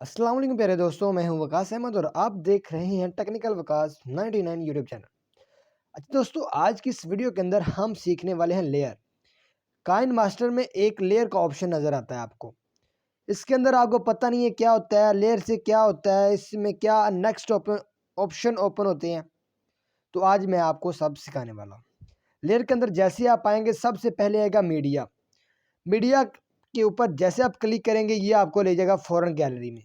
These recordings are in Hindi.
अस्सलाम वालेकुम प्यारे दोस्तों, मैं हूं वकास अहमद और आप देख रहे हैं टेक्निकल वकास 99 यूट्यूब चैनल। अच्छा दोस्तों, आज की इस वीडियो के अंदर हम सीखने वाले हैं लेयर। काइन मास्टर में एक लेयर का ऑप्शन नज़र आता है आपको। इसके अंदर आपको पता नहीं है क्या होता है, लेयर से क्या होता है, इसमें क्या नेक्स्ट ऑप्शन ओपन होते हैं। तो आज मैं आपको सब सिखाने वाला हूँ। लेयर के अंदर जैसे आप आएंगे, सबसे पहले आएगा मीडिया। मीडिया के ऊपर जैसे आप क्लिक करेंगे, ये आपको ले जाएगा फॉरेन गैलरी में।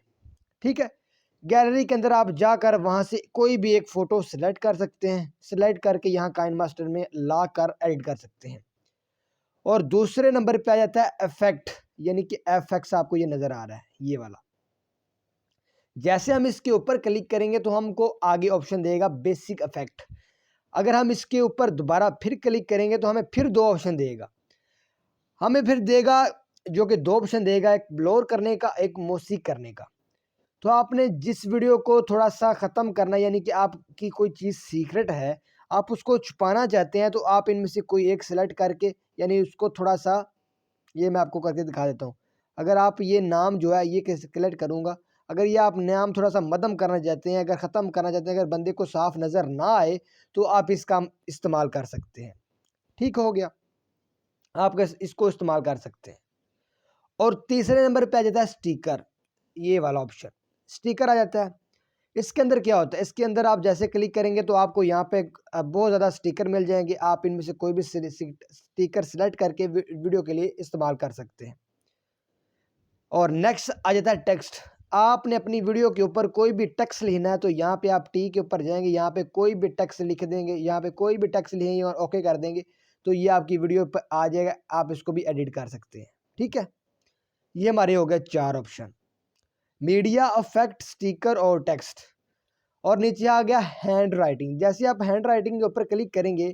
ठीक है, गैलरी के अंदर आप जाकर वहाँ से कोई भी एक फ़ोटो सेलेक्ट कर सकते हैं। सेलेक्ट करके यहाँ काइन मास्टर में ला कर एडिट कर सकते हैं। और दूसरे नंबर पे आ जाता है इफेक्ट, यानी कि एफएक्स। आपको ये नज़र आ रहा है, ये वाला। जैसे हम इसके ऊपर क्लिक करेंगे तो हमको आगे ऑप्शन देगा बेसिक इफेक्ट। अगर हम इसके ऊपर दोबारा फिर क्लिक करेंगे तो हमें फिर दो ऑप्शन देगा। हमें फिर देगा जो कि दो ऑप्शन देगा, एक ब्लोर करने का, एक मोसिक करने का। तो आपने जिस वीडियो को थोड़ा सा ख़त्म करना, यानी कि आपकी कोई चीज़ सीक्रेट है, आप उसको छुपाना चाहते हैं, तो आप इनमें से कोई एक सेलेक्ट करके, यानी उसको थोड़ा सा, ये मैं आपको करके दिखा देता हूँ। अगर आप ये नाम जो है ये कैसे सेलेक्ट करूँगा, अगर ये आप नाम थोड़ा सा मध्यम करना चाहते हैं, अगर ख़त्म करना चाहते हैं, अगर बंदे को साफ नज़र ना आए, तो आप इसका इस्तेमाल कर सकते हैं। ठीक हो गया, आप इसको इस्तेमाल कर सकते हैं। और तीसरे नंबर पे आ जाता है स्टिकर, ये वाला ऑप्शन स्टिकर आ जाता है। इसके अंदर क्या होता है, इसके अंदर आप जैसे क्लिक करेंगे तो आपको यहाँ पे बहुत ज़्यादा स्टिकर मिल जाएंगे। आप इनमें से कोई भी स्टिकर सिलेक्ट करके वीडियो के लिए इस्तेमाल कर सकते हैं। और नेक्स्ट आ जाता है टेक्स्ट। आपने अपनी वीडियो के ऊपर कोई भी टेक्स्ट लिखना है तो यहाँ पे आप टी के ऊपर जाएंगे, यहाँ पे कोई भी टेक्स्ट लिख देंगे, यहाँ पे कोई भी टेक्स्ट लिखेंगे और ओके कर देंगे, तो ये आपकी वीडियो पर आ जाएगा। आप इसको भी एडिट कर सकते हैं। ठीक है, ये हमारे हो गए चार ऑप्शन: मीडिया, इफेक्ट, स्टिकर और टेक्स्ट। और नीचे आ गया हैंड राइटिंग। जैसे आप हैंड राइटिंग के ऊपर क्लिक करेंगे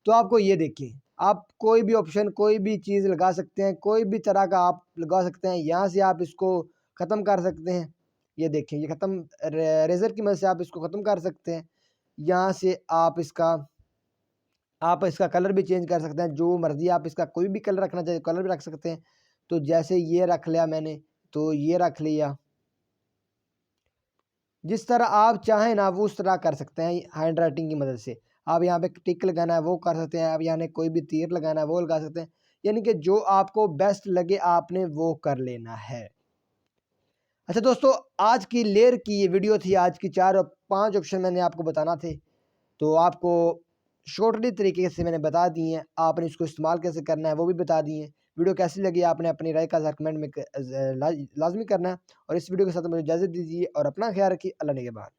तो आपको ये देखिए, आप कोई भी ऑप्शन, कोई भी चीज़ लगा सकते हैं, कोई भी तरह का आप लगा सकते हैं। यहाँ से आप इसको ख़त्म कर सकते हैं। ये देखिए, ये ख़त्म, रेज़र की मदद से आप इसको ख़त्म कर सकते हैं। यहाँ से आप इसका कलर भी चेंज कर सकते हैं, जो मर्ज़ी आप इसका कोई भी कलर रखना चाहिए कलर भी रख सकते हैं। तो जैसे ये रख लिया मैंने, तो ये रख लिया। जिस तरह आप चाहें ना वो उस तरह कर सकते हैं हैंड राइटिंग की मदद से। आप यहाँ पे टिक लगाना है वो कर सकते हैं, आप यहाँ कोई भी तीर लगाना है वो लगा सकते हैं। यानी कि जो आपको बेस्ट लगे आपने वो कर लेना है। अच्छा दोस्तों, आज की लेयर की ये वीडियो थी। आज की 4 और 5 ऑप्शन मैंने आपको बताना थे, तो आपको शॉर्टली तरीके से मैंने बता दिए हैं। आपने इसको इस्तेमाल कैसे करना है वो भी बता दिए हैं। वीडियो कैसी लगी आपने अपनी राय का कमेंट में लाजमी करना है। और इस वीडियो के साथ मुझे इजाज़त दीजिए और अपना ख्याल रखिए। अल्लाह ने के बाद।